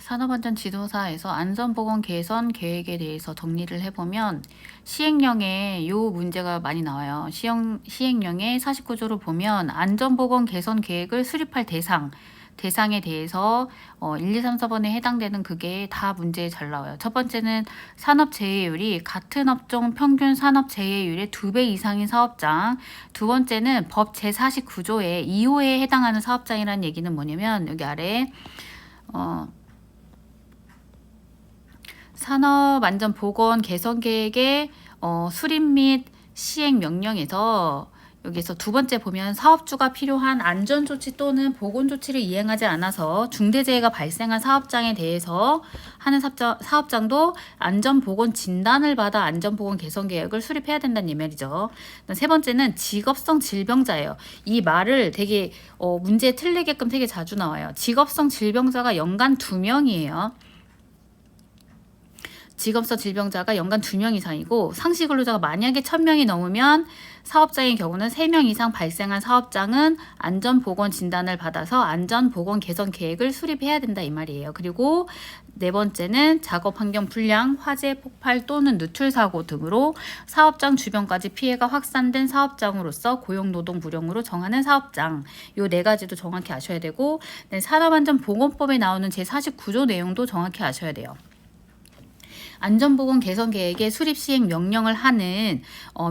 산업안전지도사에서 안전보건 개선 계획에 대해서 정리를 해보면 시행령에 요 문제가 많이 나와요. 시행령의 49조를 보면 안전보건 개선 계획을 수립할 대상에 대해서 1, 2, 3, 4번에 해당되는 그게 다 문제에 잘 나와요. 첫 번째는 산업재해율이 같은 업종 평균 산업재해율의 2배 이상인 사업장. 두 번째는 법 제49조의 2호에 해당하는 사업장이라는 얘기는 뭐냐면 여기 아래에 산업안전보건 개선 계획의 수립 및 시행 명령에서 여기서 두 번째 보면 사업주가 필요한 안전조치 또는 보건조치를 이행하지 않아서 중대재해가 발생한 사업장에 대해서 하는 사업장도 안전보건 진단을 받아 안전보건 개선 계획을 수립해야 된다는 말이죠. 세 번째는 직업성 질병자예요. 이 말을 되게 문제에 틀리게끔 되게 자주 나와요. 직업성 질병자가 연간 2명이에요. 직업성 질병자가 연간 2명 이상이고 상시 근로자가 만약에 1000명이 넘으면 사업장의 경우는 3명 이상 발생한 사업장은 안전보건 진단을 받아서 안전보건 개선 계획을 수립해야 된다 이 말이에요. 그리고 네 번째는 작업환경 불량, 화재, 폭발 또는 누출 사고 등으로 사업장 주변까지 피해가 확산된 사업장으로서 고용노동 불용으로 정하는 사업장. 요 네 가지도 정확히 아셔야 되고 산업안전보건법에 나오는 제49조 내용도 정확히 아셔야 돼요. 안전보건 개선 계획의 수립 시행 명령을 하는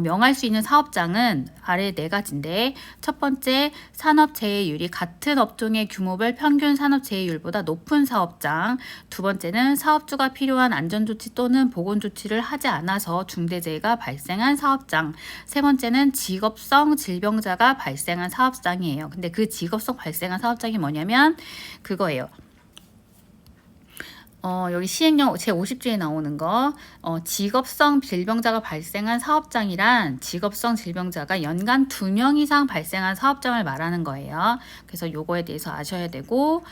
명할 수 있는 사업장은 아래 네 가지인데 첫 번째 산업재해율이 같은 업종의 규모별 평균 산업재해율보다 높은 사업장. 두 번째는 사업주가 필요한 안전조치 또는 보건조치를 하지 않아서 중대재해가 발생한 사업장. 세 번째는 직업성 질병자가 발생한 사업장이에요. 근데 그 직업성 발생한 사업장이 뭐냐면 그거예요. 여기 시행령 제50조에 나오는 거 직업성 질병자가 발생한 사업장이란 직업성 질병자가 연간 2명 이상 발생한 사업장을 말하는 거예요. 그래서 요거에 대해서 아셔야 되고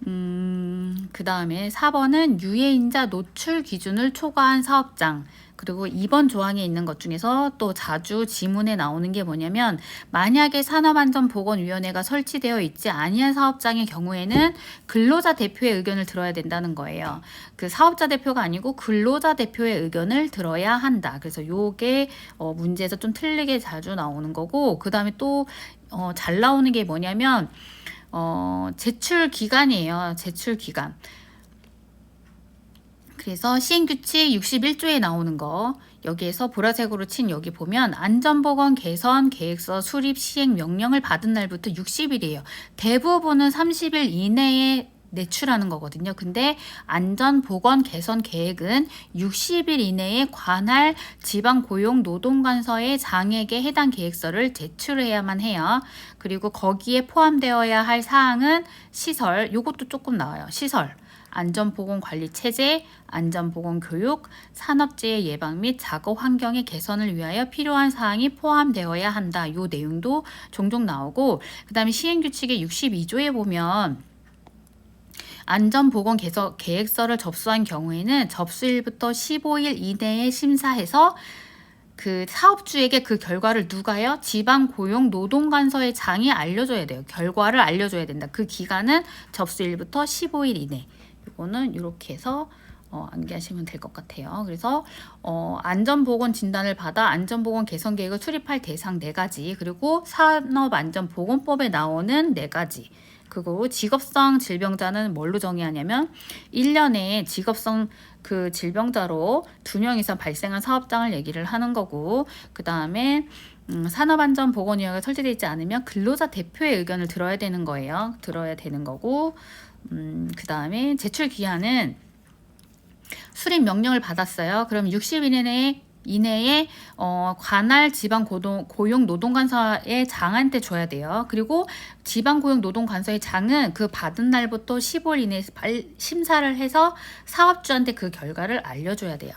그 다음에 4번은 유해인자 노출 기준을 초과한 사업장. 그리고 2번 조항에 있는 것 중에서 또 자주 지문에 나오는 게 뭐냐면 만약에 산업안전보건위원회가 설치되어 있지 아니한 사업장의 경우에는 근로자 대표의 의견을 들어야 된다는 거예요. 그 사업자 대표가 아니고 근로자 대표의 의견을 들어야 한다. 그래서 요게 문제에서 좀 틀리게 자주 나오는 거고 그 다음에 또 잘 나오는 게 뭐냐면 제출 기간이에요. 제출 기간. 그래서 시행규칙 61조에 나오는 거 여기에서 보라색으로 친 여기 보면 안전보건 개선 계획서 수립 시행 명령을 받은 날부터 60일이에요. 대부분은 30일 이내에 내출하는 거거든요. 근데 안전보건 개선 계획은 60일 이내에 관할 지방고용노동관서의 장에게 해당 계획서를 제출해야만 해요. 그리고 거기에 포함되어야 할 사항은 시설, 요것도 조금 나와요. 시설. 안전보건관리체제, 안전보건교육, 산업재해 예방 및 작업 환경의 개선을 위하여 필요한 사항이 포함되어야 한다. 요 내용도 종종 나오고 그 다음에 시행규칙의 62조에 보면 안전보건 개선 계획서를 접수한 경우에는 접수일부터 15일 이내에 심사해서 그 사업주에게 그 결과를 누가요? 지방고용노동관서의 장이 알려줘야 돼요. 결과를 알려줘야 된다. 그 기간은 접수일부터 15일 이내. 이거는 이렇게 해서 암기하시면 될 것 같아요. 그래서 안전보건 진단을 받아 안전보건 개선 계획을 수립할 대상 4가지 그리고 산업안전보건법에 나오는 4가지 그리고 직업성 질병자는 뭘로 정의하냐면 1년에 직업성 그 질병자로 2명 이상 발생한 사업장을 얘기를 하는 거고 그 다음에 산업안전보건위원회가 설치되어 있지 않으면 근로자 대표의 의견을 들어야 되는 거예요. 들어야 되는 거고 그 다음에 제출 기한은 수립 명령을 받았어요. 그럼 60일 이내에 관할 지방고용노동관서의 장한테 줘야 돼요. 그리고 지방고용노동관서의 장은 그 받은 날부터 15일 이내에 심사를 해서 사업주한테 그 결과를 알려줘야 돼요.